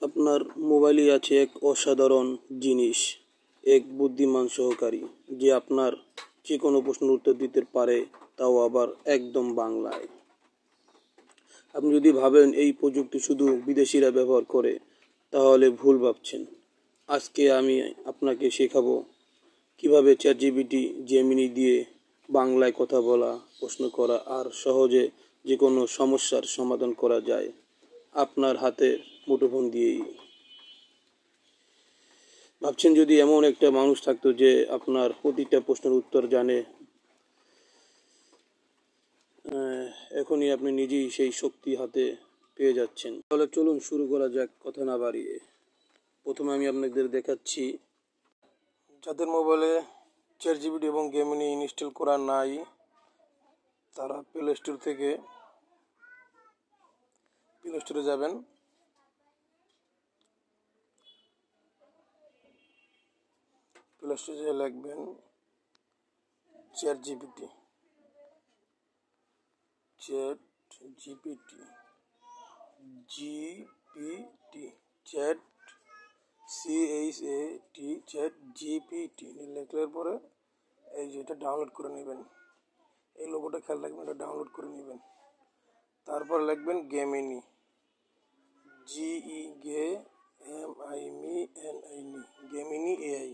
আপনার মোবাইলে আছে এক অসাধারণ জিনিস, এক বুদ্ধিমান সহকারী, যে আপনার যে কোনো প্রশ্নের উত্তর দিতে পারে, তাও আবার একদম বাংলায়। আপনি যদি ভাবেন এই প্রযুক্তি শুধু বিদেশিরা ব্যবহার করে, তাহলে ভুল ভাবছেন। আজকে আমি আপনাকে শেখাবো কিভাবে চ্যাটজিপিটি, জেমিনি দিয়ে বাংলায় কথা বলা, প্রশ্ন করা আর সহজে যে কোনো সমস্যার সমাধান করা যায় আপনার হাতের মুঠোফোন দিয়েই। ভাবছেন যদি এমন একটা মানুষ থাকতো যে আপনার প্রতিটা প্রশ্নের উত্তর জানে, এখনই আপনি নিজেই সেই শক্তি হাতে পেয়ে যাচ্ছেন। তাহলে চলুন শুরু করা যাক, কথা না বাড়িয়ে। প্রথমে আমি আপনাদের দেখাচ্ছি, যাদের মোবাইলে চ্যাটজিপিটি এবং জেমিনি ইনস্টল করা নাই, তারা প্লে স্টোরে যাবেন। প্লে স্টোরে যেয়ে লিখবেন চ্যাটজিপিটি, চ্যাট জিপিটি লেখার পরে এই যে এটা ডাউনলোড করে নেবেন। এই লোগোটা খেয়াল রাখবেন, এটা ডাউনলোড করে নেবেন। তারপর লিখবেন গেমিনি, গেমিনি এআই।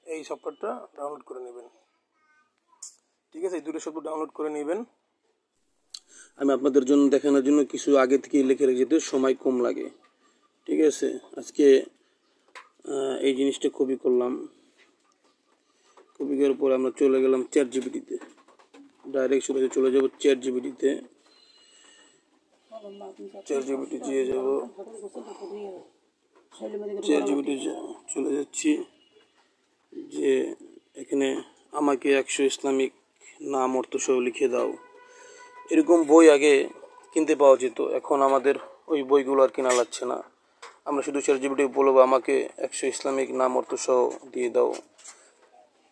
এই সফটওয়্যারটা ডাউনলোড করে নেবেন। ঠিক আছে, এই দুটো শব্দ ডাউনলোড করে নেবেন। আমি আপনাদের জন্য দেখানোর জন্য কিছু আগে থেকেই লিখে রেখে যেতে সময় কম লাগে। ঠিক আছে, আজকে এই জিনিসটা কপি করলাম। কপি করার পর আমরা চলে গেলাম চ্যাটজিপিটিতে, ডাইরেক্ট চলে যাব চ্যাটজিপিটিতে। চ্যাটজিপিটি দিয়ে যাব, চ্যাটজিপিটি চলে যাচ্ছি। যে এখানে আমাকে 100 ইসলামিক নাম অর্থ সহ লিখে দাও, এরকম বই আগে কিনতে পাওয়া যেত। এখন আমাদের ওই বইগুলো আর কেনা লাগছে না। আমরা শুধু চ্যাটজিপিটি বলবো আমাকে 100 ইসলামিক নাম অর্থ সহ দিয়ে দাও।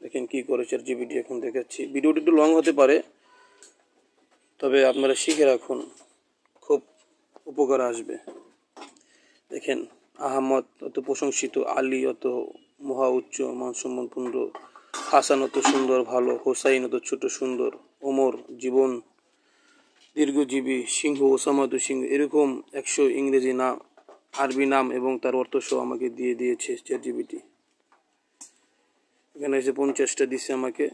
দেখেন কি করে চ্যাটজিপিটি এখন দেখাচ্ছি। ভিডিওটি একটু লং হতে পারে, তবে আপনারা শিখে রাখুন, খুব উপকার আসবে। দেখেন, আহমদ অত প্রশংসিত, আলী অত মহা উচ্চ মানসম্মানপূর্ণ, হাসান অত সুন্দর ভালো, হোসাইন অত ছোট সুন্দর, ওমর জীবন দীর্ঘজীবী, সিংহ ওসামা তো সিংহ, এরকম 100 ইংরেজি নাম, আরবি নাম এবং তার অর্থ সহ আমাকে দিয়ে দিয়েছে চ্যাটজিপিটি। এখানে এসে 50টা দিচ্ছে আমাকে,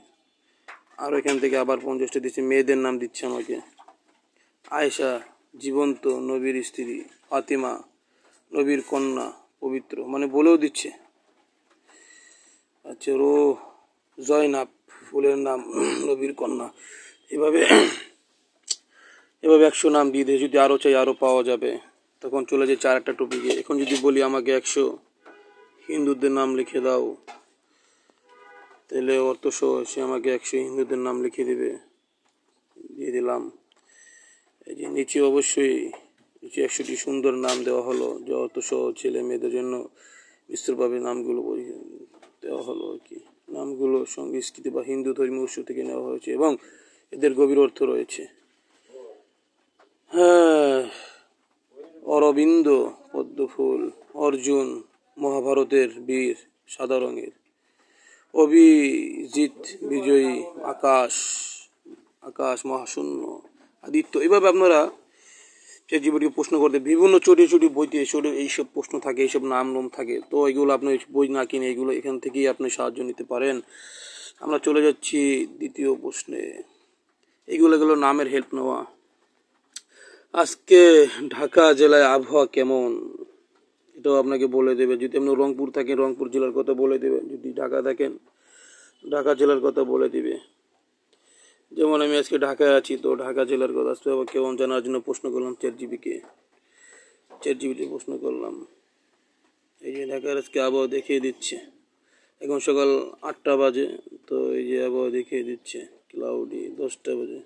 আর এখান থেকে আবার 50টা দিচ্ছে। মেয়েদের নাম দিচ্ছে আমাকে, আয়েশা জীবন্ত নবীর স্ত্রী, ফাতিমা নবীর কন্যা পবিত্র, মানে বলেও দিচ্ছে। আচ্ছা, জয়নাব ফুলের নাম, নবীর কন্যা। এভাবে 100 নাম দিয়ে দিয়ে যদি আরও চাই আরও পাওয়া যাবে। তখন চলে যায় 4টা টপিকে। এখন যদি বলি আমাকে 100 হিন্দুদের নাম লিখে দাও, তাহলে অর্থ সহ সে আমাকে 100 হিন্দুদের নাম লিখে দিবে। দিয়ে দিলাম। এই যে নিচে অবশ্যই 100টি সুন্দর নাম দেওয়া হলো, যে অর্থ সহ ছেলে মেয়েদের জন্য বিস্তৃতভাবে নামগুলো দেওয়া হলো আর কি। নামগুলো সংস্কৃতি বা হিন্দু ধর্মীয় উৎস থেকে নেওয়া হয়েছে এবং এদের গভীর অর্থ রয়েছে। হ্যাঁ, অরবিন্দ পদ্মফুল, অর্জুন মহাভারতের বীর সাদা রঙের, অভিজিৎ বিজয়ী, আকাশ মহাশূন্য, আদিত্য। এইভাবে আপনারা চ্যাটজিপিটি প্রশ্ন করতে, বিভিন্ন ছোটি ছোটি বইতে এইসব প্রশ্ন থাকে, এইসব নাম থাকে। তো এগুলো আপনি বই না কিনে এগুলো এখান থেকেই আপনি সাহায্য নিতে পারেন। আমরা চলে যাচ্ছি দ্বিতীয় প্রশ্নে। এগুলো নামের হেল্প নেওয়া। আজকে ঢাকা জেলায় আবহাওয়া কেমন, এটাও আপনাকে বলে দেবে। যদি আপনি রংপুর থাকেন, রংপুর জেলার কথা বলে দেবে। যদি ঢাকা থাকেন, ঢাকা জেলার কথা বলে দিবে। যেমন আমি আজকে ঢাকায় আছি, তো ঢাকা জেলার কথা আজকে আবার কেমন জানার জন্য প্রশ্ন করলাম চ্যাটজিপিটি প্রশ্ন করলাম। এই যে ঢাকার আজকে আবহাওয়া দেখিয়ে দিচ্ছে। এখন সকাল 8টা বাজে, তো এই যে আবহাওয়া দেখিয়ে দিচ্ছে ক্লাউডি। 10টা বাজে,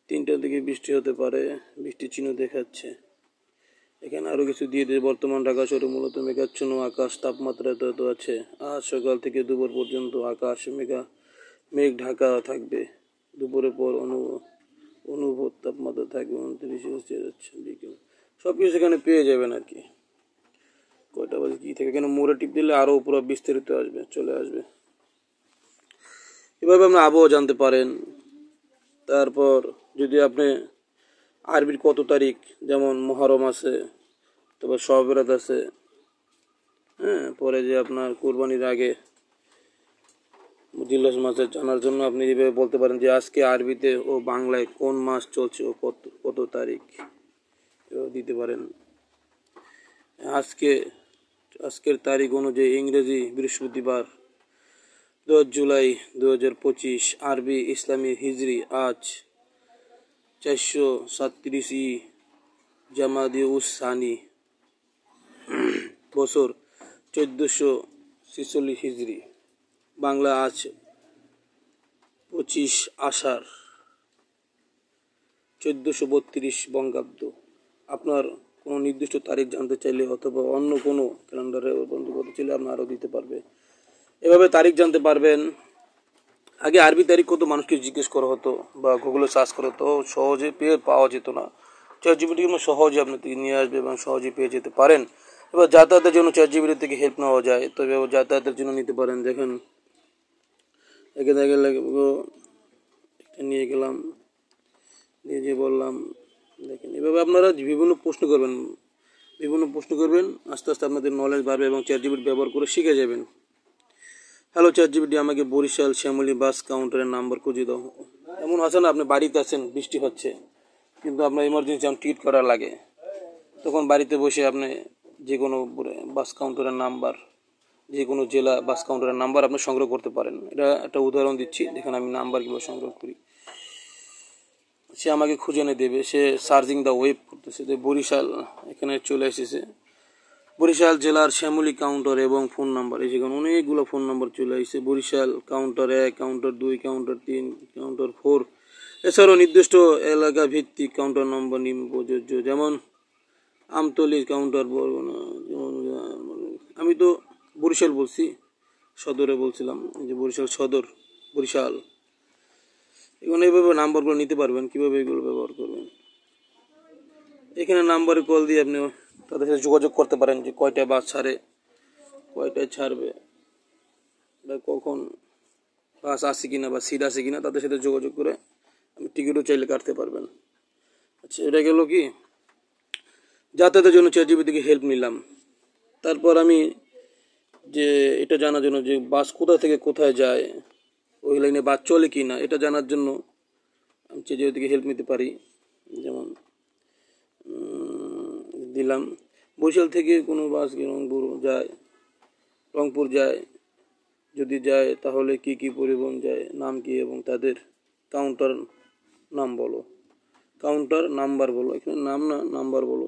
3টার দিকে বৃষ্টি হতে পারে, বৃষ্টির চিহ্ন দেখাচ্ছে। এখানে আরও কিছু দিয়ে দিয়ে বর্তমান ঢাকা শহরে মূলত মেঘাচ্ছন্ন আকাশ, তাপমাত্রা তো আছে। আজ সকাল থেকে দুপুর পর্যন্ত আকাশ মেঘ ঢাকা থাকবে। দুপুরের পর অনুভূত তাপমাত্রা থাকবে 29 সেলসিয়াস। বিকেল সব কিছু এখানে পেয়ে যাবেন আর কি। কয়টা বাজে কী থেকে, এখানে মোড়ে টিপ দিলে আরও পুরো বিস্তারিত চলে আসবে। এভাবে আপনি আবহাওয়া জানতে পারেন। তারপর যদি আপনি আরবির কত তারিখ, যেমন মহরম আছে, তারপর শবে বরাত আছে, হ্যাঁ, পরে যে আপনার কোরবানির আগে জিলহজ মাসে জানার জন্য আপনি এভাবে বলতে পারেন যে আজকে আরবিতে ও বাংলায় কোন মাস চলছে ও কত কত তারিখ, এভাবে দিতে পারেন। আজকের তারিখ অনুযায়ী ইংরেজি বৃহস্পতিবার 10 জুলাই 2025, আরবি ইসলামী হিজরি আজ 437 জামাদি উস সানি, বছর 1446 হিজরি, বাংলা আজ 25 আষাঢ় 1432 বঙ্গাব্দ। আপনার কোনো নির্দিষ্ট তারিখ জানতে চাইলে অথবা অন্য কোনো ক্যালেন্ডারে বন্ধ করতে চাইলে আপনার আরও দিতে পারবে। এভাবে তারিখ জানতে পারবেন। আগে আরবি তারিখ কত মানুষকে জিজ্ঞেস করা হতো বা গুগলে সার্চ করা হতো, সহজে পাওয়া যেত না। চ্যাটজিপিটি সহজে আপনাকে নিয়ে আসবে এবং সহজে পেয়ে যেতে পারেন। এবার যাতায়াতের জন্য চ্যাটজিপিটি থেকে হেল্প নেওয়া যায়, তবে যাতায়াতের জন্য নিতে পারেন। দেখেন এখানে নিয়ে গেলাম, নিয়ে যে বললাম, দেখেন এভাবে আপনারা বিভিন্ন প্রশ্ন করবেন, আস্তে আস্তে আপনাদের নলেজ বাড়বে এবং চ্যাটজিপিটি ব্যবহার করে শিখে যাবেন। হ্যালো চ্যাটজিপিটি, আমাকে বরিশাল শ্যামলী বাস কাউন্টারের নাম্বার খুঁজে দাও। এমন আছে না, আপনি বাড়িতে আছেন, বৃষ্টি হচ্ছে, কিন্তু আপনার ইমার্জেন্সি টিকিট করা লাগে, তখন বাড়িতে বসে আপনি যে কোনো বাস কাউন্টারের নাম্বার, যে কোনো জেলা বাস কাউন্টারের নাম্বার আপনি সংগ্রহ করতে পারেন। এটা একটা উদাহরণ দিচ্ছি, দেখেন আমি নাম্বার কীভাবে সংগ্রহ করি। সে আমাকে খুঁজে এনে দেবে, সে সার্চিং দ্য ওয়েব করতেছে যে বরিশাল, এখানে চলে এসেছে বরিশাল জেলার শ্যামলী কাউন্টার এবং ফোন নাম্বার। এই যেখানে অনেকগুলো ফোন নাম্বার চলে আসছে, Barishal counter 1, counter 2, counter 3, counter 4। এছাড়াও নির্দিষ্ট এলাকা ভিত্তিক কাউন্টার নম্বর নিম্ন প্রযোজ্য, যেমন আমতলী কাউন্টার বরগুনা। আমি তো বরিশাল বলছি, সদরে বলছিলাম, যে বরিশাল সদর, বরিশাল। এখানে এইভাবে নাম্বারগুলো নিতে পারবেন। কীভাবে এগুলো ব্যবহার করবেন, এখানে নাম্বারে কল দিয়ে আপনি তাদের সাথে যোগাযোগ করতে পারেন যে কয়টায় বাস ছাড়ে, কয়টায় ছাড়বে, বা কখন বাস আসে কিনা বা সিট আসে কিনা, তাদের সাথে যোগাযোগ করে আপনি টিকিটও চাইলে কাটতে পারবেন। আচ্ছা, এটা গেল কি যাতায়াতের জন্য চ্যাটজিপিটি থেকে হেল্প নিলাম। তারপর আমি যে এটা জানার জন্য যে বাস কোথা থেকে কোথায় যায়, ওই লাইনে বাস চলে কি না, এটা জানার জন্য আমি চ্যাটজিপিটি থেকে হেল্প নিতে পারি। যেমন দিলাম বরিশাল থেকে কোনো বাস রংপুর যায়, যদি যায় তাহলে কি কি পরিবহন যায়, নাম কি এবং তাদের কাউন্টার নাম্বার বলো, এখানে নাম না নাম্বার বলো।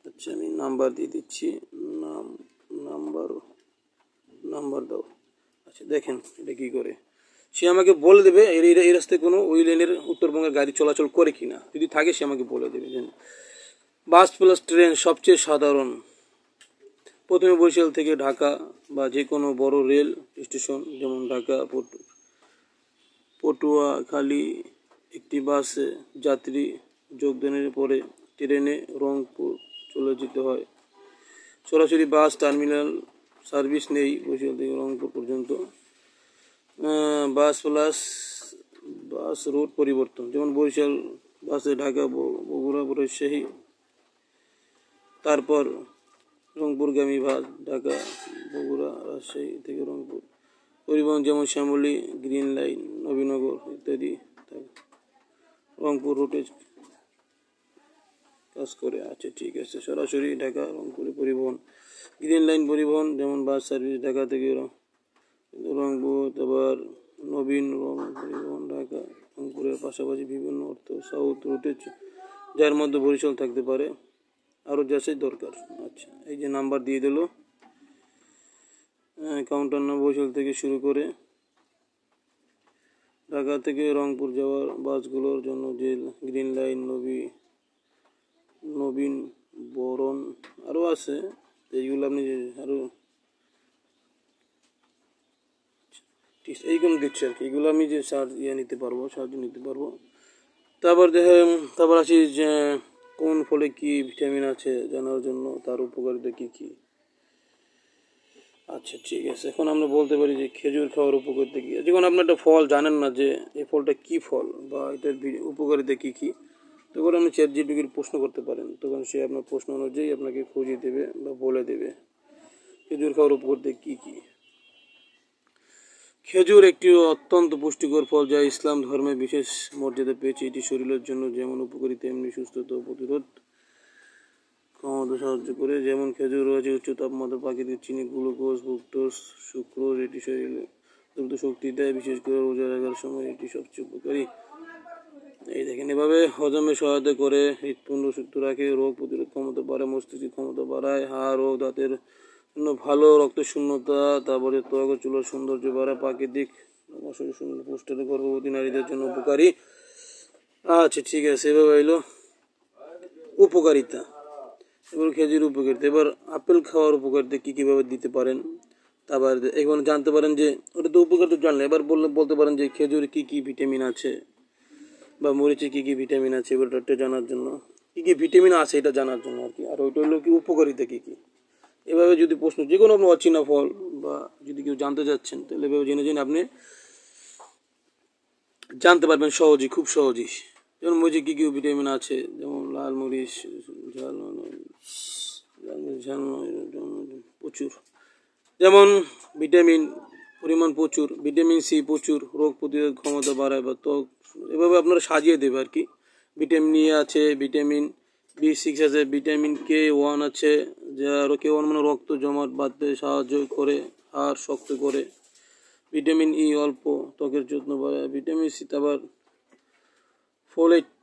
আচ্ছা, আমি নাম্বার দিয়ে দিচ্ছি, নাম্বার দাও। আচ্ছা, দেখেন এটা কী করে, সে আমাকে বলে দেবে এই রাস্তায় কোনো ওই লাইনের উত্তরবঙ্গের গাড়ি চলাচল করে কিনা, যদি থাকে সে আমাকে বলে দেবে। বাস প্লাস ট্রেন সবচেয়ে সাধারণ। প্রথমে বরিশাল থেকে ঢাকা বা যে কোনো বড় রেল স্টেশন, যেমন ঢাকা পটুয়াখালী, একটি বাসে যাত্রী যোগদানের পরে ট্রেনে রংপুর চলে যেতে হয়। সরাসরি বাস টার্মিনাল সার্ভিস নেই বরিশাল থেকে রংপুর পর্যন্ত। বাস রুট পরিবর্তন, যেমন বরিশাল বাসে ঢাকা বগুড়া রাজশাহী, তারপর রংপুরগামী বাস ঢাকা বগুড়া রাজশাহী থেকে রংপুর পরিবহন, যেমন শ্যামলী, গ্রিন লাইন, নবীনগর ইত্যাদি রংপুর রুটে কাজ করে। আচ্ছা, ঠিক আছে, সরাসরি ঢাকা রংপুরে পরিবহন, গ্রিন লাইন পরিবহন, যেমন বাস সার্ভিস ঢাকা থেকে রংপুর, তারপর নবীন পরিবহন ঢাকা রংপুরের পাশাপাশি বিভিন্ন সাউথ রুটে, যার মধ্যে বরিশাল থাকতে পারে, আরও যাচাই দরকার। আচ্ছা, এই যে নাম্বার দিয়ে দিল, কাউন্টার নাম্বার বরিশাল থেকে শুরু করে ঢাকা থেকে রংপুর যাওয়ার বাসগুলোর জন্য যে গ্রিন লাইন, নবীন বরণ আরও আছে, এইগুলো আপনি আরও এইগুলো দিচ্ছি আর কি, এগুলো আমি যে সাহায্য নিতে পারবো। তারপর আসি যে কোন ফলে কি ভিটামিন আছে জানার জন্য, তার উপকারিতা কী কী। আচ্ছা ঠিক আছে, এখন আমরা বলতে পারি যে খেজুর খাওয়ার উপকারিতা কী। যখন আপনি একটা ফল জানেন না যে এই ফলটা কী ফল বা এটার উপকারিতা কী কী, তখন আপনি চ্যাট জিপিটিকে প্রশ্ন করতে পারেন, তখন সে আপনার প্রশ্ন অনুযায়ী আপনাকে খুঁজিয়ে দেবে বা বলে দেবে খেজুর খাওয়ার উপকারিতা কী কী। খেজুর একটি অত্যন্ত পুষ্টিকর ফল যা ইসলাম ধর্মে বিশেষ মর্যাদা পেয়েছে। এটি শরীরের জন্য যেমন উপকারী তেমনি সুস্থতা ও প্রতিরোধ ক্ষমতা সাহায্য করে। যেমন খেজুর রয়েছে উচ্চ তাপমাত্রা প্রাকৃতিক চিনি, গ্লুকোজ, ফ্রুক্টোজ, সুক্রোজ। এটি শরীরে দ্রুত শক্তি দেয়, বিশেষ করে রোজা রাখার সময় এটি সবচেয়ে উপকারী। এই দেখেন, এভাবে হজমে সহায়তা করে, হৃৎপিণ্ড সুস্থ রাখে, রোগ প্রতিরোধ ক্ষমতা বাড়ায়, মস্তিষ্ক ক্ষমতা বাড়ায়, হাড় ও দাঁতের জন্য ভালো, রক্ত শূন্যতা, তারপরে ত্বক ও চুলের সৌন্দর্য বাড়ায়, প্রাকৃতিক শরীর সুন্দর পুষ্টি, গর্ভবতী নারীদের জন্য উপকারী। আচ্ছা ঠিক আছে, এভাবে এলো উপকারিতা। এবার খেজুর উপকারিতা। এবার আপেল খাওয়ার উপকারিতা কী কীভাবে দিতে পারেন, তারপর এখন জানতে পারেন যে ওটা তো উপকারিতা জানলে, এবার বলতে পারেন যে খেজুরে কী কী ভিটামিন আছে বা মরিচে কী কী ভিটামিন আছে, এবারটা জানার জন্য, কী কী ভিটামিন আছে এটা জানার জন্য আর কি। আর ওইটা হলো কি উপকারিতা কী কী। এভাবে যদি প্রশ্ন যে কোনো আপনার অচেনা ফল বা যদি কেউ জানতে চাচ্ছেন, তাহলে এভাবে জেনে জেনে আপনি জানতে পারবেন সহজেই, খুব সহজেই। যেমন মরিচে কী কী ভিটামিন আছে, যেমন লাল মরিচ ঝাল ঝাল প্রচুর, যেমন ভিটামিন পরিমাণ প্রচুর, ভিটামিন সি প্রচুর, রোগ প্রতিরোধ ক্ষমতা বাড়ায় বা ত্বক। এভাবে আপনারা সাজিয়ে দেবে আর কি। ভিটামিন ই আছে, ভিটামিন বি6 আছে, ভিটামিন কে1 আছে, যা কে1 মানে রক্ত জমাট বাঁধতে সাহায্য করে, হাড় শক্ত করে। ভিটামিন ই অল্প, ত্বকের যত্ন বাড়ায়। ভিটামিন সি আবার ফোলেট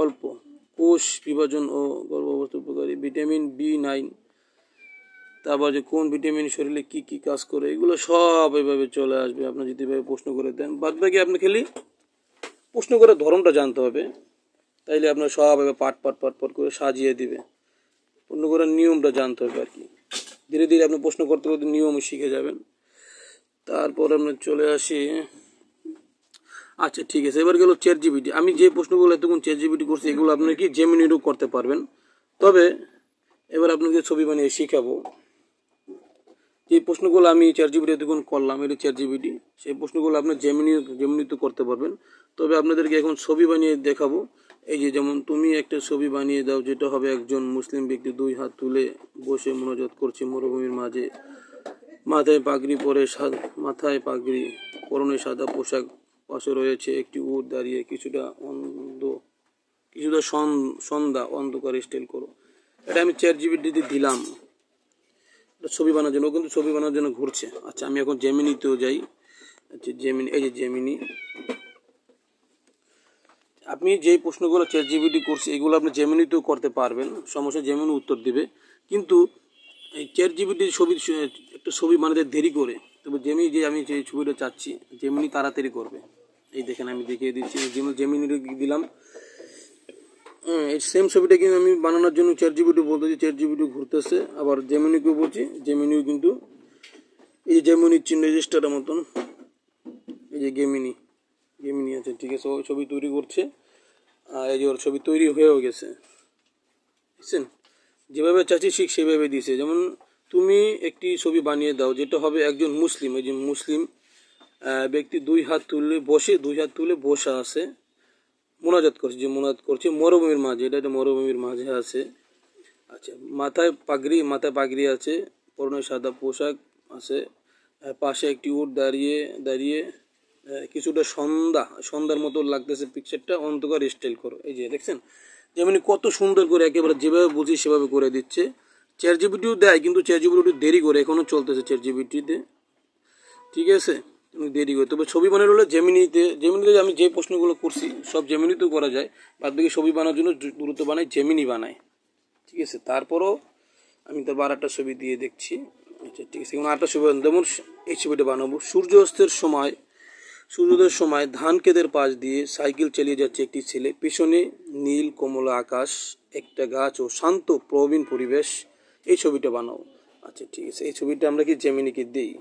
অল্প, কোষ বিভাজন ও গর্ভাবস্থা উপকারী। ভিটামিন বি9, তারপর যে কোন ভিটামিন শরীরে কী কী কাজ করে, এগুলো সব এভাবে চলে আসবে আপনার যদি এভাবে প্রশ্ন করে দেন। বাদ বাকি আপনি খালি প্রশ্ন করার ধরনটা জানতে হবে, তাইলে আপনার সব এভাবে পাট করে সাজিয়ে দিবে। প্রশ্ন করার নিয়মটা জানতে হবে আর কি। ধীরে ধীরে আপনি প্রশ্ন করতে করতে নিয়ম শিখে যাবেন। তারপর আমরা চলে আসি, আচ্ছা ঠিক আছে, এবার গেল চ্যাট জিপিটি। আমি যে প্রশ্নগুলো এতক্ষণ চ্যাট জিপিটি করছি এগুলো আপনি কি জেমিনিরও করতে পারবেন। তবে এবার আপনাকে ছবি বানিয়ে শিখাবো। যে প্রশ্নগুলো আমি চ্যাট জিপিটি এতক্ষণ করলাম, এটা চ্যাট জিপিটি, সেই প্রশ্নগুলো আপনি জেমিনিতে করতে পারবেন। তবে আপনাদেরকে এখন ছবি বানিয়ে দেখাবো। এই যে যেমন তুমি একটা ছবি বানিয়ে দাও যেটা হবে একজন মুসলিম ব্যক্তি 2 হাত তুলে বসে মোনাজাত করছে মরুভূমির মাঝে, মাথায় পাগড়ি পরে, মাথায় পাগড়ি, পরনে সাদা পোশাক, পাশে রয়েছে একটি উট দাঁড়িয়ে, কিছুটা সন্ধ্যা অন্ধকার স্টাইল করো। এটা আমি চ্যাট জিপিটিতে দিলাম ছবি বানানোর জন্য, কিন্তু ছবি বানানোর জন্য ঘুরছে। আচ্ছা আমি এখন জেমিনিতেও যাই। আচ্ছা জেমিনি, এই যে জেমিনি, আপনি যেই প্রশ্নগুলো চ্যাট জিপিটি করছে এগুলো আপনি জেমিনিতেও করতে পারবেন, সমস্যা, জেমিনি উত্তর দিবে। কিন্তু এই চ্যাট জিপিটির একটা ছবি বানাতে দেরি করে, তবে জেমিনি যে আমি যে ছবিটা চাচ্ছি জেমিনি তাড়াতাড়ি করবে। এই দেখেন আমি দেখিয়ে দিচ্ছি, জেমিনি দিলাম। এই সেম ছবিটা কিন্তু আমি বানানোর জন্য চ্যাট জিপিটি বলতেছি, চ্যাট জিপিটি ঘুরতেছে, আবার জেমিনিকেও বলছি, জেমিনিও কিন্তু এই যে জেমিনির চিহ্ন রেজিস্টারের মতন, এই যে গেমিনি আছে, ঠিক আছে, ওই ছবি তৈরি করছে। আর এই যে ওর ছবি তৈরি হয়েও গেছে, বুঝছেন। যেভাবে চাচ্ছি ঠিক সেভাবে দিয়েছে। যেমন তুমি একটি ছবি বানিয়ে দাও যেটা হবে একজন মুসলিম, এই যে মুসলিম ব্যক্তি 2 হাত তুলে বসে আছে, মোনাজাত করছে, যে মোনাজাত করছে মরুভূমির মাঝে, এটা মরুভূমির মাঝে আছে। আচ্ছা, মাথায় পাগড়ি আছে, পরনে সাদা পোশাক আছে, পাশে একটি উট দাঁড়িয়ে দাঁড়িয়ে, কিছুটা সন্ধ্যার মতো লাগতেছে পিকচারটা, অন্ধকার স্টাইল করো। এই যে দেখছেন যেমনি কত সুন্দর করে একেবারে যেভাবে বুঝি সেভাবে করে দিচ্ছে। চ্যাট জিপিটিও দেয়, কিন্তু চ্যাট জিপিটি একটু দেরি করে, এখনও চলতেছে চ্যাট জিপিটিতে, ঠিক আছে, তুমি দেরি করে। তবে ছবি বানানো হলে জেমিনিতে আমি যে প্রশ্নগুলো করছি সব জেমিনিতেও করা যায়। বাদ বাকি ছবি বানানোর জন্য দ্রুত বানায় জেমিনি বানায়, ঠিক আছে। তারপরও আমি তার আরেকটা ছবি দিয়ে দেখছি। আচ্ছা ঠিক আছে, এখন আরেকটা ছবি, যেমন এই ছবিটা বানাবো। সূর্যোদয়ের সময় ধান ক্ষেতের পাশ দিয়ে সাইকেল চালিয়ে যাচ্ছে একটি ছেলে, পিছনে নীল কমলা আকাশ, একটা গাছ ও শান্ত প্রবীণ পরিবেশ। এই ছবিটা বানাও। আচ্ছা ঠিক আছে, এই ছবিটা আমরা কি জেমিনিকে দিই,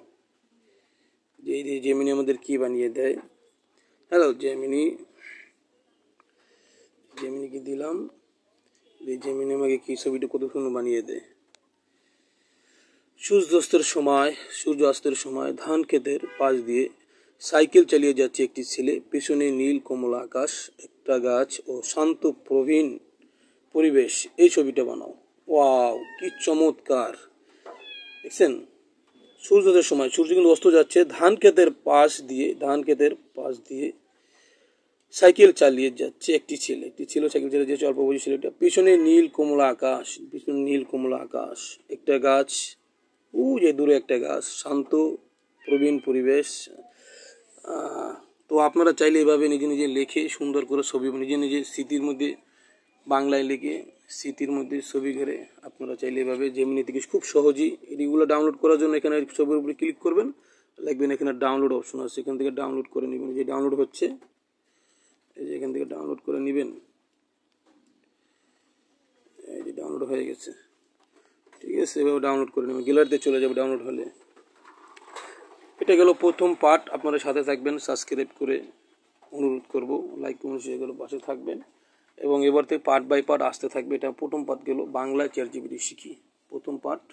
যে জেমিনি আমাদের কি বানিয়ে দেয়। হ্যালো জেমিনিকে দিলাম, এই জেমিনি আমাকে কি ছবিটা কত সুন্দর বানিয়ে দেয়। সূর্যাস্তের সময় ধান ক্ষেতের পাশ দিয়ে সাইকেল চালিয়ে যাচ্ছে একটি ছেলে, পেছনে নীল কমলা আকাশ, একটা গাছ ও শান্ত প্রবীণ পরিবেশ। এই ছবিটা বানাও। ওয়াও, কি চমৎকার! দেখছেন, সূর্যোদয়ের সময় সূর্য কিন্তু অস্ত যাচ্ছে, ধান ক্ষেতের পাশ দিয়ে সাইকেল চালিয়ে যাচ্ছে একটি ছেলে সাইকেল চালিয়ে যাচ্ছে, অল্প বয়সী ছেলেটা। পিছনে নীল কমলা আকাশ, একটা গাছ, যে দূরে একটা গাছ, শান্ত প্রবীণ পরিবেশ। তো আপনারা চাইলে এভাবে নিজে নিজে লিখে সুন্দর করে ছবি নিজে নিজে স্মৃতির মধ্যে বাংলায় লিখে স্মৃতির মধ্যে ছবি করে আপনারা চাইলে এভাবে জেমিনি থেকে খুব সহজেই এগুলো ডাউনলোড করার জন্য এখানে ছবির উপরে ক্লিক করবেন, লিখবেন এখানে ডাউনলোড অপশন আছে, এখান থেকে ডাউনলোড করে নেবেন। যে ডাউনলোড হচ্ছে, এই যে এখান থেকে ডাউনলোড করে নেবেন। এই যে ডাউনলোড হয়ে গেছে, ঠিক আছে। এভাবে ডাউনলোড করে নেবেন, গ্যালারিতে চলে যাবে ডাউনলোড হলে। এটা গেল প্রথম পার্ট। আপনারা সাথে থাকবেন, সাবস্ক্রাইব করে অনুরোধ করব, লাইক কমেন্ট শেয়ার করে পাশে থাকবেন। এবং এবার থেকে পার্ট বাই পার্ট আসতে থাকবে। এটা প্রথম পার্ট গেল বাংলায় চ্যাটজিপিটি শিখি, প্রথম পার্ট।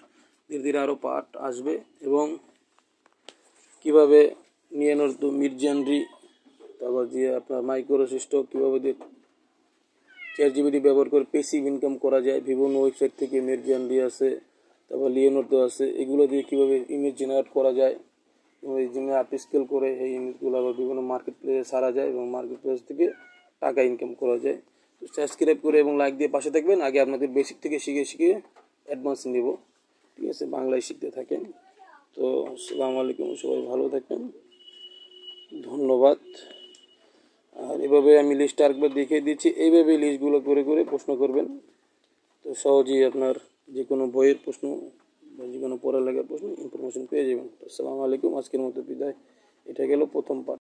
ধীরে ধীরে আরও পার্ট আসবে। এবং কীভাবে লিওনার্দো মির্জানরি, তারপর যে আপনার মাইক্রোসফট কীভাবে দিয়ে চ্যাটজিপিটি ব্যবহার করে প্যাসিভ ইনকাম করা যায়, বিভিন্ন ওয়েবসাইট থেকে মির্জানরি আছে, তারপর লিওনার্দো আছে, এগুলো দিয়ে কীভাবে ইমেজ জেনারেট করা যায়, এই জিমে আর্ট স্কেল করে এই ইমেজগুলো আবার বিভিন্ন মার্কেট প্লেসে ছাড়া যায় এবং মার্কেট প্লেস থেকে টাকা ইনকাম করা যায়। তো সাবস্ক্রাইব করে এবং লাইক দিয়ে পাশে থাকবেন। আগে আপনাদের বেসিক থেকে শিখে শিখে অ্যাডভান্স নেব, ঠিক আছে। বাংলায় শিখতে থাকেন। তো আসসালামু আলাইকুম, সবাই ভালো থাকবেন, ধন্যবাদ। আর এভাবে আমি লিস্ট আরেকবার দেখিয়ে দিচ্ছি, এইভাবে লিস্টগুলো করে করে প্রশ্ন করবেন। তো সহজেই আপনার যে কোনো বইয়ের প্রশ্ন বা যে কোনো পড়ালেখার প্রশ্ন ইনফরমেশন পেয়ে যাবেন। আসসালামু আলাইকুম, আজকের মতো বিদায়। এটা গেল প্রথম পার্ট।